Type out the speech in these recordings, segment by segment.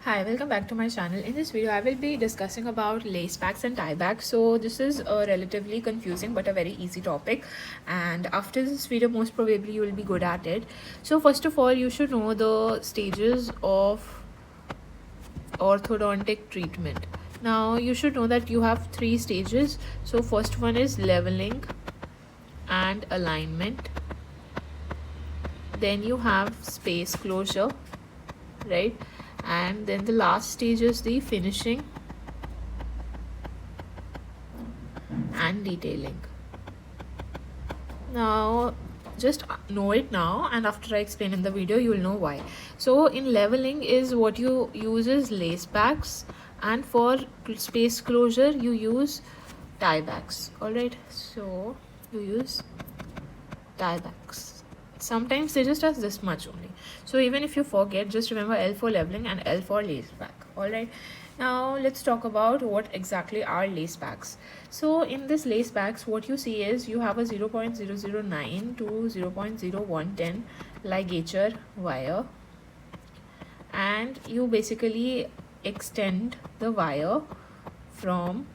Hi, welcome back to my channel. In this video, I will be discussing about lace backs and tie backs. So this is a relatively confusing but a very easy topic. And after this video, most probably you will be good at it. So first of all, you should know the stages of orthodontic treatment. Now you should know that you have three stages. So first one is leveling and alignment. Then you have space closure, right? And then the last stage is the finishing and detailing. Now just know it now, and after I explain in the video you will know why. So in leveling is what you use is lace backs, and for space closure you use tie backs. All right, so you use tie backs. Sometimes they just ask this much only, so even if you forget, just remember L for leveling and L for lace back. All right, now let's talk about what exactly are lace backs. So in this lace backs, what you see is you have a 0.009 to 0.0110 ligature wire, and you basically extend the wire from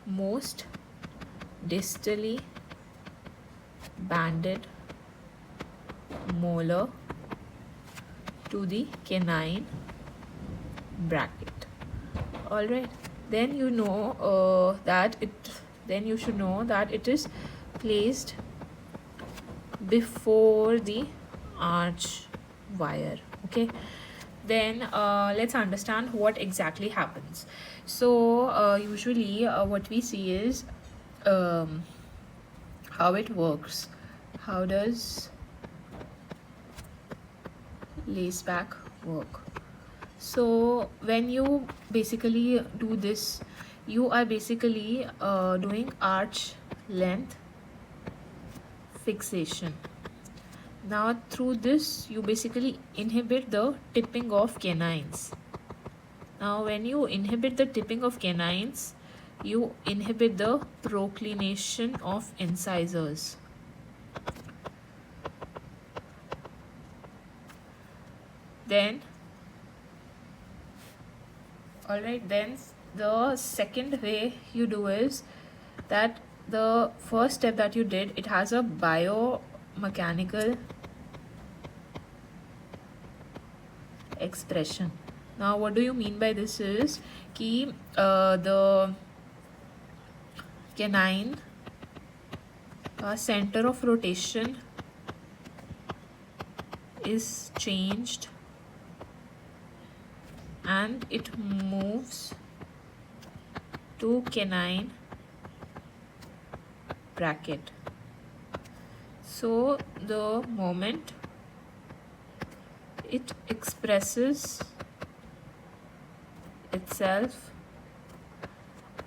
most distally banded molar to the canine bracket. All right, then you know then you should know that it is placed before the arch wire. Okay, then let's understand what exactly happens. So usually what we see is how it works. How does lace back work? So when you basically do this, you are basically doing arch length fixation. Now through this you basically inhibit the tipping of canines. Now when you inhibit the tipping of canines, you inhibit the proclination of incisors. Then alright, then the second way you do is that the first step that you did, it has a biomechanical expression. Now what do you mean by this is कि the canine center of rotation is changed and it moves to canine bracket. So the moment it expresses itself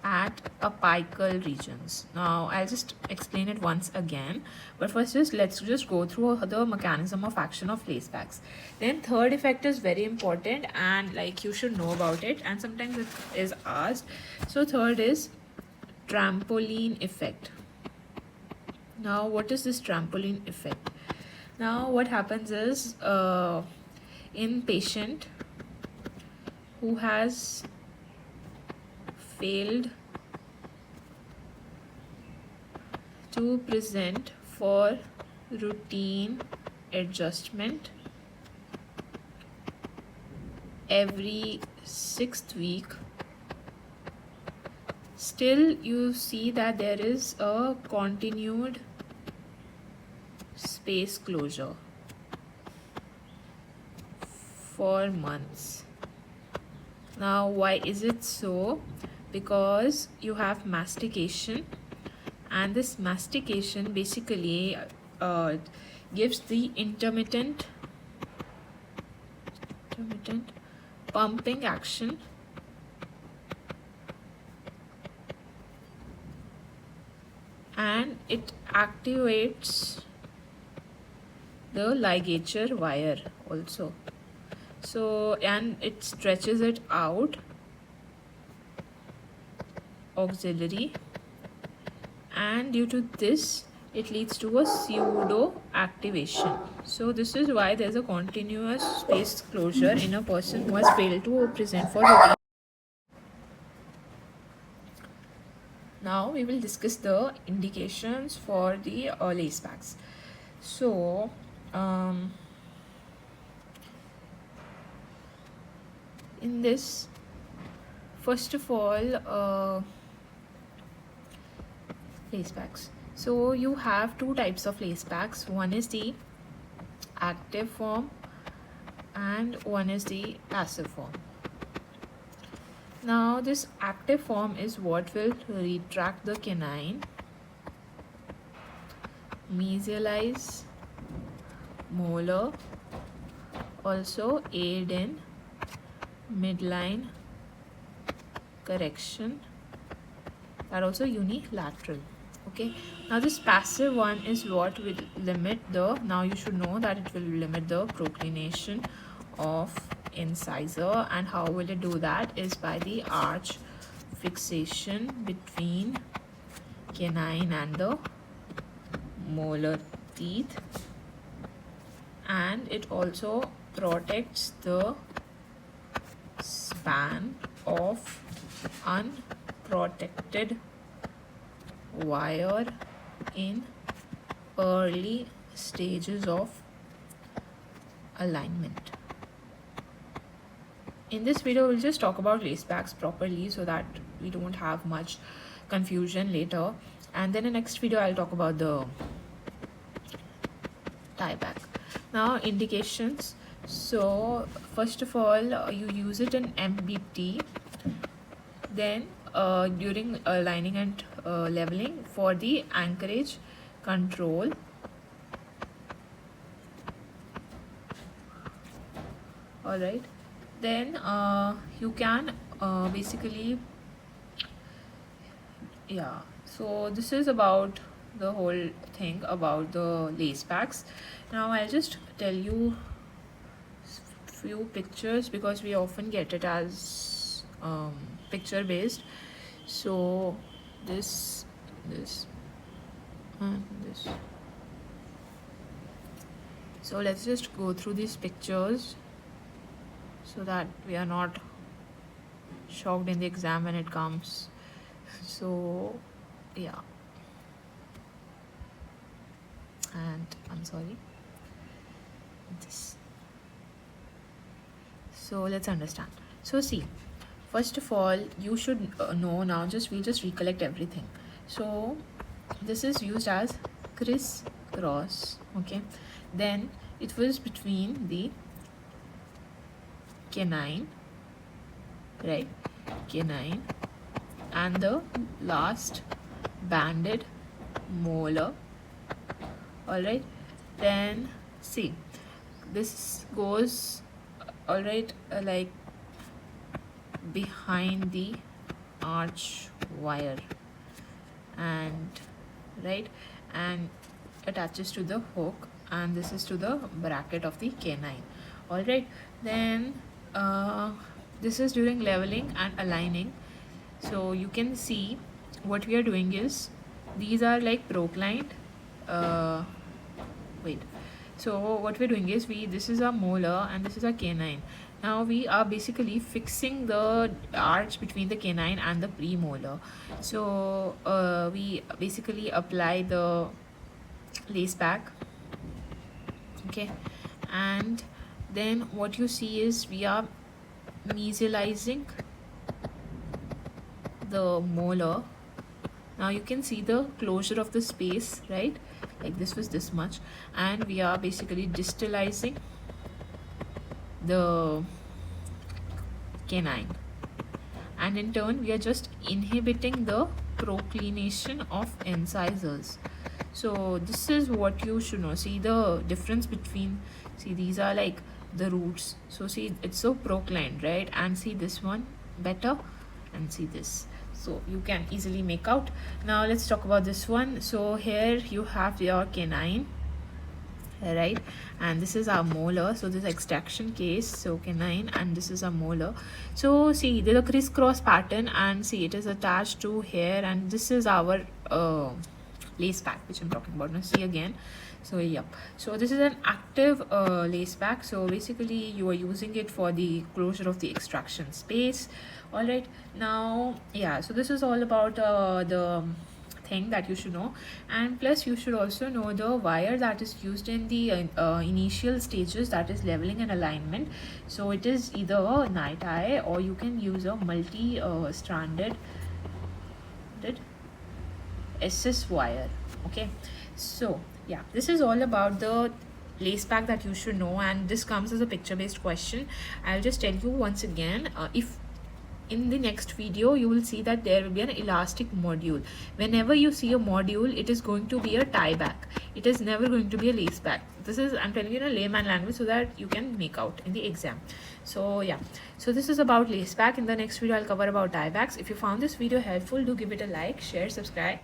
at apical regions. Now I'll just explain it once again, but first let's go through the mechanism of action of lace backs. Then third effect is very important, and like you should know about it, and sometimes it is asked. So third is trampoline effect. Now what is this trampoline effect? Now what happens is in patient who has failed to present for routine adjustment every 6th week, still you see that there is a continued space closure for months. Now why is it so? Because you have mastication, and this mastication basically gives the intermittent pumping action and it activates the ligature wire also. So and it stretches it out auxiliary, and due to this it leads to a pseudo activation. So this is why there's a continuous space closure in a person who has failed to present for routine. Now we will discuss the indications for the Lacebacks. So in this, first of all, Lacebacks. So you have two types of Lacebacks. One is the active form and one is the passive form. Now this active form is what will retract the canine, mesialize molar, also aid in midline correction, that also unilateral. Okay, now this passive one is what will limit the, now you should know that it will limit the proclination of incisor. And how will it do that is by the arch fixation between canine and the molar teeth, and it also protects the span of unprotected wire in early stages of alignment. In this video, we'll just talk about Lacebacks properly so that we don't have much confusion later. And then in the next video, I'll talk about the tieback. Now, indications. So, first of all, you use it in MBT. Then, during lining and leveling for the anchorage control. Alright. Then you can basically, yeah, so this is about the whole thing about the Lacebacks. Now I'll just tell you few pictures because we often get it as picture based. So this and this. So let's just go through these pictures so that we are not shocked in the exam when it comes. So yeah, and I'm sorry, this. So let's understand. So see, first of all, you should know now, we'll just recollect everything. So this is used as criss-cross. Okay, then it was between the canine, right, canine and the last banded molar. All right, then see, this goes all right like behind the arch wire and right, and attaches to the hook, and this is to the bracket of the canine. All right, then this is during leveling and aligning. So you can see what we are doing is, these are like proclined. Wait, so what we're doing is, this is a molar and this is a canine. Now we are basically fixing the arch between the canine and the premolar. So we basically apply the Laceback. Okay, and then what you see is we are mesializing the molar. Now you can see the closure of the space, right? Like this was this much, and we are basically distalizing the canine, and in turn we are just inhibiting the proclination of incisors. So this is what you should know. See the difference between, see these are like the roots, so see it's so proclined, right? And see this one better, and see this, so you can easily make out. Now let's talk about this one. So here you have your canine, right, and this is our molar. So this extraction case, so canine, and this is a molar. So see there's a crisscross pattern, and see it is attached to here, and this is our lace back, which I'm talking about. Now see again. So yep, so this is an active lace back. So basically you are using it for the closure of the extraction space. All right, now yeah, so this is all about the thing that you should know, and plus you should also know the wire that is used in the initial stages, that is leveling and alignment. So it is either a night eye, or you can use a multi stranded SS wire. Okay, so yeah, this is all about the lace back that you should know, and this comes as a picture based question. I'll just tell you once again, if in the next video you will see that there will be an elastic module. Whenever you see a module, it is going to be a tie back, it is never going to be a lace back. This is, I'm telling you in a layman language so that you can make out in the exam. So yeah, so this is about lace back. In the next video I'll cover about tie backs. If you found this video helpful, do give it a like, share, subscribe.